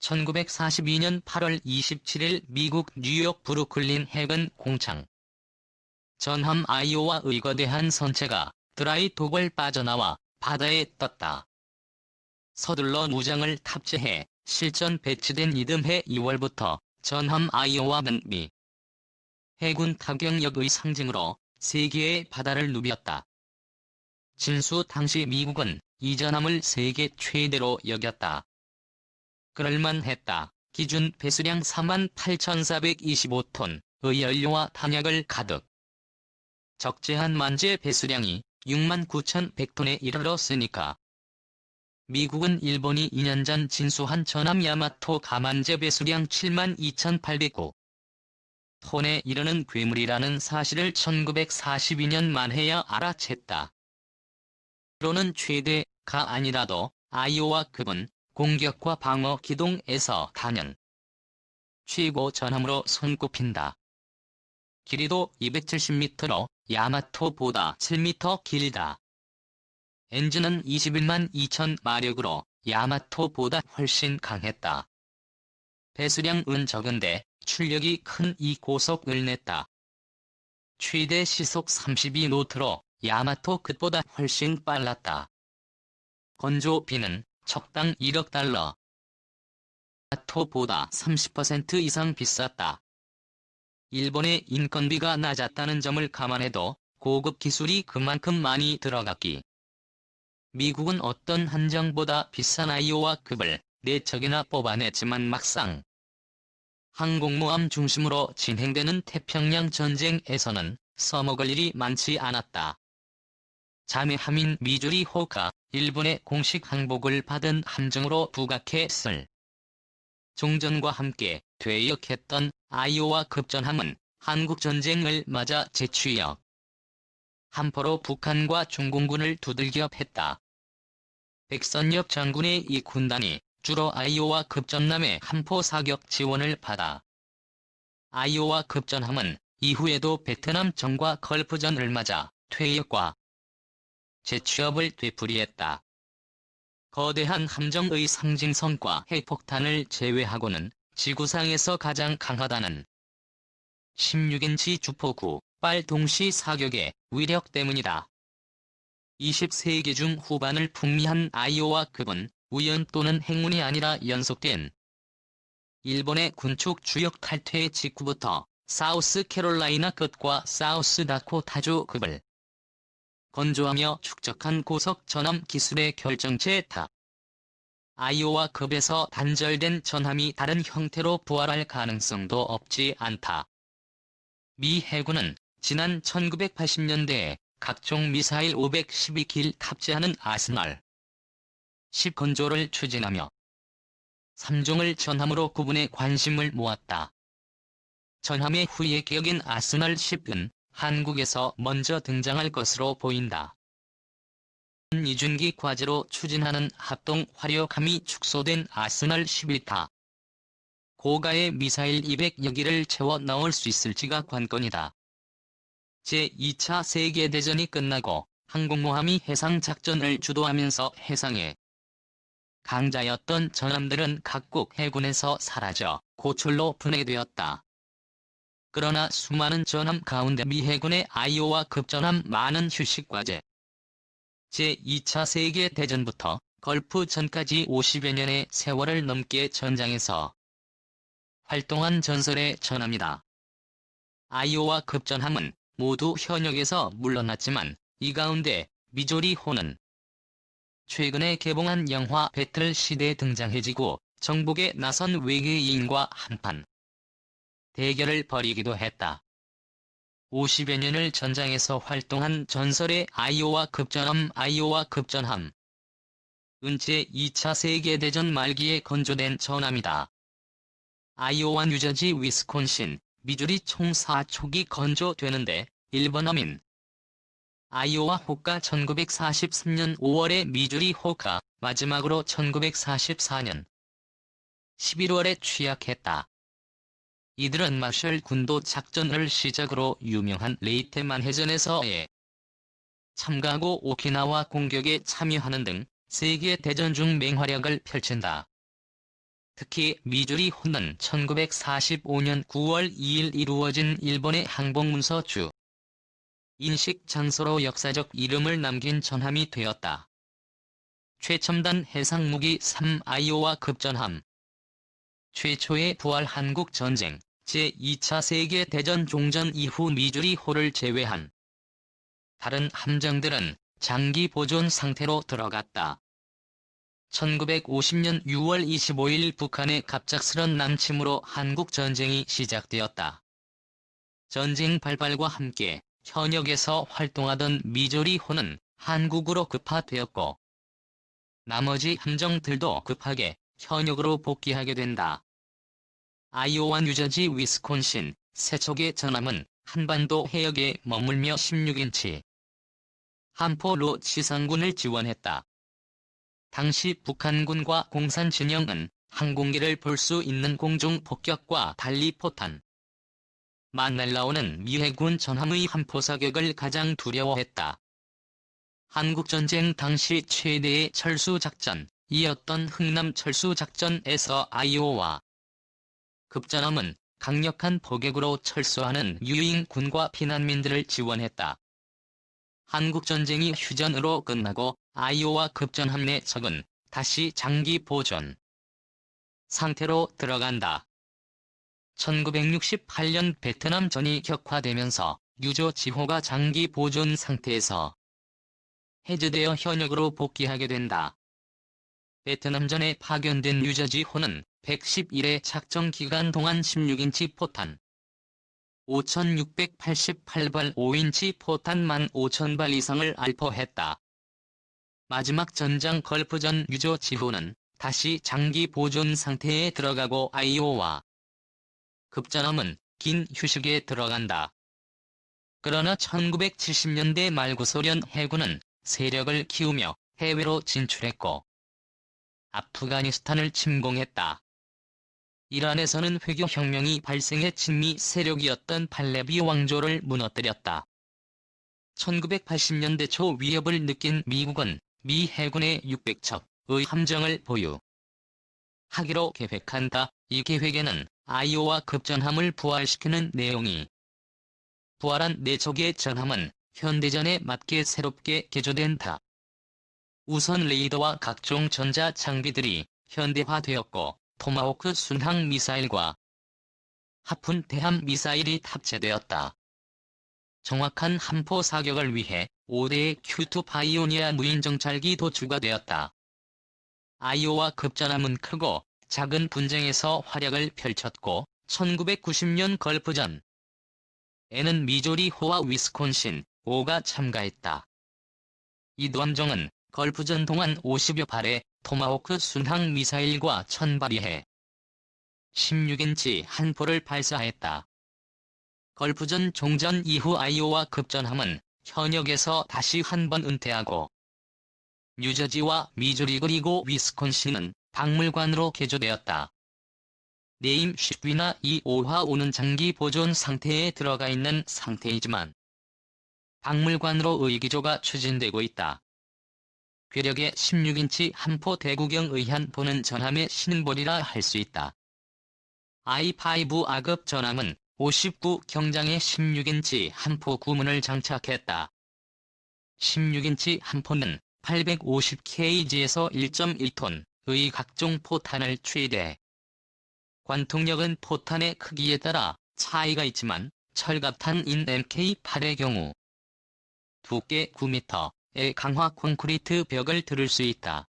1942년 8월 27일 미국 뉴욕 브루클린 해군 공창. 전함 아이오와 의거대한 선체가 드라이 독을 빠져나와 바다에 떴다. 서둘러 무장을 탑재해 실전 배치된 이듬해 2월부터 전함 아이오와는 미 해군 타격력의 상징으로 세계의 바다를 누볐다. 진수 당시 미국은 이 전함을 세계 최대로 여겼다. 그럴만했다. 기준 배수량 48,425톤의 연료와 탄약을 가득 적재한 만재 배수량이 69,100톤에 이르렀으니까. 미국은 일본이 2년 전 진수한 전함 야마토 가만재 배수량 72,809톤에 이르는 괴물이라는 사실을 1942년 만해야 알아챘다. 로는 최대가 아니라도 아이오와급은 공격과 방어 기동에서 단연 최고 전함으로 손꼽힌다. 길이도 270m로 야마토보다 7m 길다. 엔진은 21만 2천 마력으로 야마토보다 훨씬 강했다. 배수량은 적은데 출력이 큰 이 고속을 냈다. 최대 시속 32노트로 야마토급보다 훨씬 빨랐다. 건조비는 척당 1억 달러. 야마토보다 30% 이상 비쌌다. 일본의 인건비가 낮았다는 점을 감안해도 고급 기술이 그만큼 많이 들어갔기. 미국은 어떤 한정보다 비싼 아이오와급을 4척이나 뽑아냈지만 막상 항공모함 중심으로 진행되는 태평양 전쟁에서는 써먹을 일이 많지 않았다. 자매함인 미주리 호가 일본의 공식 항복을 받은 함정으로 부각했을 종전과 함께 퇴역했던 아이오와급 전함은 한국전쟁을 맞아 재취역 함포로 북한과 중공군을 두들겨 팼다. 백선엽 장군의 이 군단이 주로 아이오와급 전함의 함포 사격 지원을 받아 아이오와급 전함은 이후에도 베트남전과 걸프전을 맞아 퇴역과 재취업을 되풀이했다. 거대한 함정의 상징성과 핵폭탄을 제외하고는 지구상에서 가장 강하다는 16인치 주포 9발 동시 사격의 위력 때문이다. 20세기 중 후반을 풍미한 아이오와급은 우연 또는 행운이 아니라 연속된 일본의 군축 주역 탈퇴 직후부터 사우스캐롤라이나 끝과 사우스다코타주급을 건조하며 축적한 고속 전함 기술의 결정체다. 아이오와급에서 단절된 전함이 다른 형태로 부활할 가능성도 없지 않다. 미 해군은 지난 1980년대에 각종 미사일 512기를 탑재하는 아스널 10 건조를 추진하며 3종을 전함으로 구분해 관심을 모았다. 전함의 후예 격인 아스널 10은 한국에서 먼저 등장할 것으로 보인다. 이중기 과제로 추진하는 합동 화력함이 축소된 아스널 11타. 고가의 미사일 200여 기를 채워 넣을 수 있을지가 관건이다. 제2차 세계대전이 끝나고 항공모함이 해상작전을 주도하면서 해상의 강자였던 전함들은 각국 해군에서 사라져 고철로 분해되었다. 그러나 수많은 전함 가운데 미 해군의 아이오와급 전함 많은 휴식과제. 제2차 세계대전부터 걸프전까지 50여 년의 세월을 넘게 전장에서 활동한 전설의 전함이다. 아이오와급 전함은 모두 현역에서 물러났지만 이 가운데 미조리호는 최근에 개봉한 영화 배틀시대에 등장해지고 정복에 나선 외계인과 한판 대결을 벌이기도 했다. 50여 년을 전장에서 활동한 전설의 아이오와급 전함 아이오와급 전함은 제2차 세계대전 말기에 건조된 전함이다. 아이오와 뉴저지 위스콘신, 미주리 총 4척이 건조되는데 일본함인 아이오와 호가 1943년 5월에 미주리 호가 마지막으로 1944년 11월에 취약했다. 이들은 마셜 군도 작전을 시작으로 유명한 레이테만 해전에서에 참가하고 오키나와 공격에 참여하는 등 세계대전 중 맹활약을 펼친다. 특히 미주리호는 1945년 9월 2일 이루어진 일본의 항복문서 주 인식 장소로 역사적 이름을 남긴 전함이 되었다. 최첨단 해상무기 3 아이오와급 전함. 최초의 부활 한국전쟁 제2차 세계대전 종전 이후 미주리호를 제외한 다른 함정들은 장기 보존 상태로 들어갔다. 1950년 6월 25일 북한의 갑작스런 남침으로 한국전쟁이 시작되었다. 전쟁 발발과 함께 현역에서 활동하던 미주리호는 한국으로 급파되었고 나머지 함정들도 급하게 현역으로 복귀하게 된다. 아이오와 뉴저지, 위스콘신, 세척의 전함은 한반도 해역에 머물며 16인치 함포로 지상군을 지원했다. 당시 북한군과 공산 진영은 항공기를 볼 수 있는 공중 폭격과 달리 포탄 만 날라오는 미 해군 전함의 함포 사격을 가장 두려워했다. 한국전쟁 당시 최대의 철수작전이었던 흥남 철수작전에서 아이오와 급전함은 강력한 포격으로 철수하는 유인군과 피난민들을 지원했다. 한국전쟁이 휴전으로 끝나고 아이오와 급전함 내 적은 다시 장기 보존 상태로 들어간다. 1968년 베트남전이 격화되면서 유조지호가 장기 보존 상태에서 해제되어 현역으로 복귀하게 된다. 베트남전에 파견된 유저지호는 111회 작전 기간 동안 16인치 포탄 5,688발 5인치 포탄 15,000발 이상을 알포했다. 마지막 전장 걸프전 유조지호는 다시 장기 보존 상태에 들어가고 아이오와 급전함은 긴 휴식에 들어간다. 그러나 1970년대 말 구소련 해군은 세력을 키우며 해외로 진출했고 아프가니스탄을 침공했다. 이란에서는 회교혁명이 발생해 친미 세력이었던 팔레비 왕조를 무너뜨렸다. 1980년대 초 위협을 느낀 미국은 미 해군의 600척의 함정을 보유하기로 계획한다. 이 계획에는 아이오와 급전함을 부활시키는 내용이 부활한 4척의 전함은 현대전에 맞게 새롭게 개조된다. 우선 레이더와 각종 전자 장비들이 현대화되었고 토마호크 순항 미사일과 하푼 대함 미사일이 탑재되었다. 정확한 함포 사격을 위해 5대의 Q2 파이오니아 무인 정찰기도 추가되었다. 아이오와 급전함은 크고 작은 분쟁에서 활약을 펼쳤고 1990년 걸프전 에는 미주리호와 위스콘신 5가 참가했다. 이 두 함정은 걸프전 동안 50여 발의 토마호크 순항 미사일과 1000발의 16인치 함포를 발사했다. 걸프전 종전 이후 아이오와 급전함은 현역에서 다시 한 번 은퇴하고 뉴저지와 미주리 그리고 위스콘신은 박물관으로 개조되었다. 네임 10위나 이 5화 5는 장기 보존 상태에 들어가 있는 상태이지만 박물관으로 의기조가 추진되고 있다. 괴력의 16인치 함포 대구경 의한포는 전함의 신벌이라 할 수 있다. I5 아급 전함은 59 경장에 16인치 함포 구문을 장착했다. 16인치 함포는 850kg에서 1.1톤의 각종 포탄을 최대. 관통력은 포탄의 크기에 따라 차이가 있지만 철갑탄인 Mk8의 경우 두께 9m의 강화 콘크리트 벽을 들을 수 있다.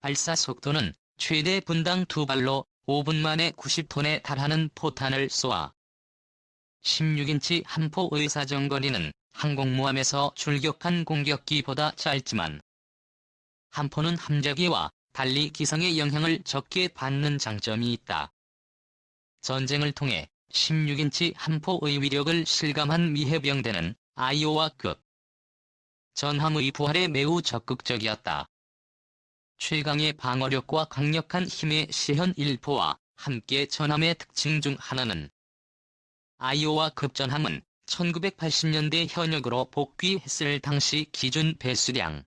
발사 속도는 최대 분당 2발로 5분 만에 90톤에 달하는 포탄을 쏘아 16인치 함포의 사정거리는 항공모함에서 출격한 공격기보다 짧지만 함포는 함재기와 달리 기상의 영향을 적게 받는 장점이 있다. 전쟁을 통해 16인치 함포의 위력을 실감한 미 해병대는 아이오와급 전함의 부활에 매우 적극적이었다. 최강의 방어력과 강력한 힘의 시현 1포와 함께 전함의 특징 중 하나는 아이오와급 전함은 1980년대 현역으로 복귀했을 당시 기준 배수량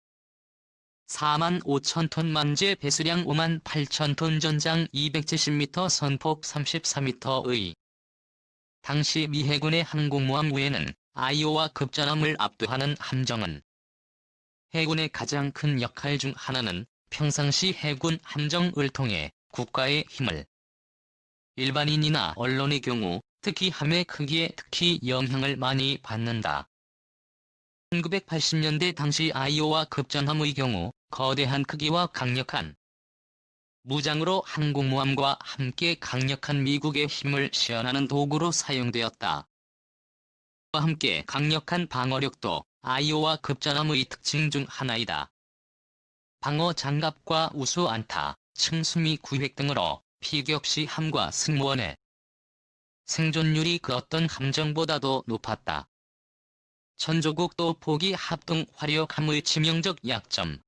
45,000톤 만재 배수량 58,000톤 전장 270m 선폭 34m의 당시 미 해군의 항공모함 외에는 아이오와 급전함을 압도하는 함정은 해군의 가장 큰 역할 중 하나는 평상시 해군 함정을 통해 국가의 힘을 일반인이나 언론의 경우 특히 함의 크기에 특히 영향을 많이 받는다. 1980년대 당시 아이오와 급전함의 경우 거대한 크기와 강력한 무장으로 항공모함과 함께 강력한 미국의 힘을 시연하는 도구로 사용되었다. 와 함께 강력한 방어력도 아이오와 급전함의 특징 중 하나이다. 방어 장갑과 우수 안타, 층수미 구획 등으로 피격 시 함과 승무원의 생존율이 그 어떤 함정보다도 높았다. 천조국 또 포기 합동 화력함의 치명적 약점.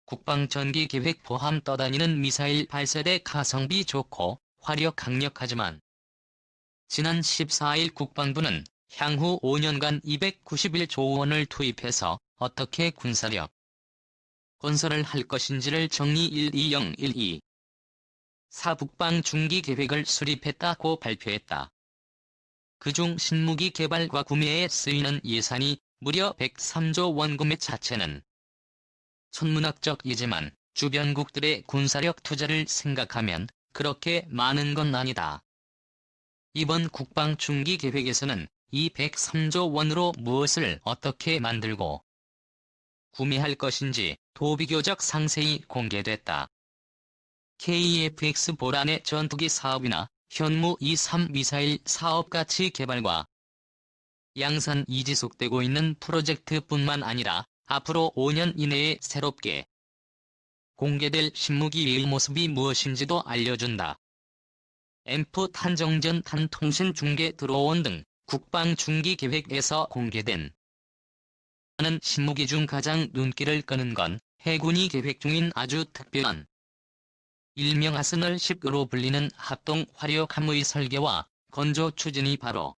국방전기계획 포함 떠다니는 미사일 발사대 가성비 좋고 화력 강력하지만 지난 14일 국방부는 향후 5년간 291조 원을 투입해서 어떻게 군사력 건설을 할 것인지를 정리 12012 북방 중기 계획을 수립했다고 발표했다. 그중 신무기 개발과 구매에 쓰이는 예산이 무려 103조 원 구매 자체는 천문학적이지만 주변국들의 군사력 투자를 생각하면 그렇게 많은 건 아니다. 이번 국방 중기 계획에서는 이 103조 원으로 무엇을 어떻게 만들고 구매할 것인지 도비교적 상세히 공개됐다. KF-X 보란의 전투기 사업이나 현무 2-3 미사일 사업 가치 개발과 양산이 지속되고 있는 프로젝트뿐만 아니라 앞으로 5년 이내에 새롭게 공개될 신무기의 모습이 무엇인지도 알려준다. 엠프 탄정전 탄통신 중계 드로온 등 국방 중기 계획에서 공개된 하는 신무기 중 가장 눈길을 끄는 건 해군이 계획 중인 아주 특별한 일명 아스널 10으로 불리는 합동 화력함의 설계와 건조 추진이 바로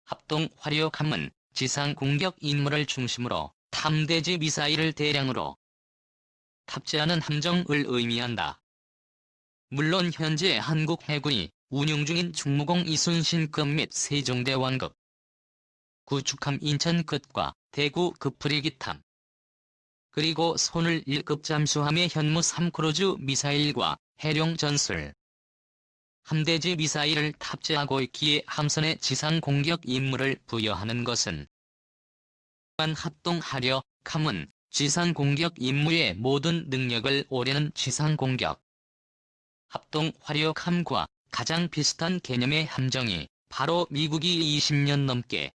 합동 화력함은 지상 공격 임무를 중심으로 탐대지 미사일을 대량으로 탑재하는 함정을 의미한다. 물론 현재 한국 해군이 운용 중인 충무공 이순신급 및 세종대왕급, 구축함 인천급과 대구급 프리기함, 그리고 손을 1급 잠수함의 현무 3 크루즈 미사일과 해룡 전술 함대지 미사일을 탑재하고 있기에 함선의 지상 공격 임무를 부여하는 것은 합동 화력함은 지상 공격 임무의 모든 능력을 오래는 지상 공격 합동 화력함과 가장 비슷한 개념의 함정이 바로 미국이 20년 넘게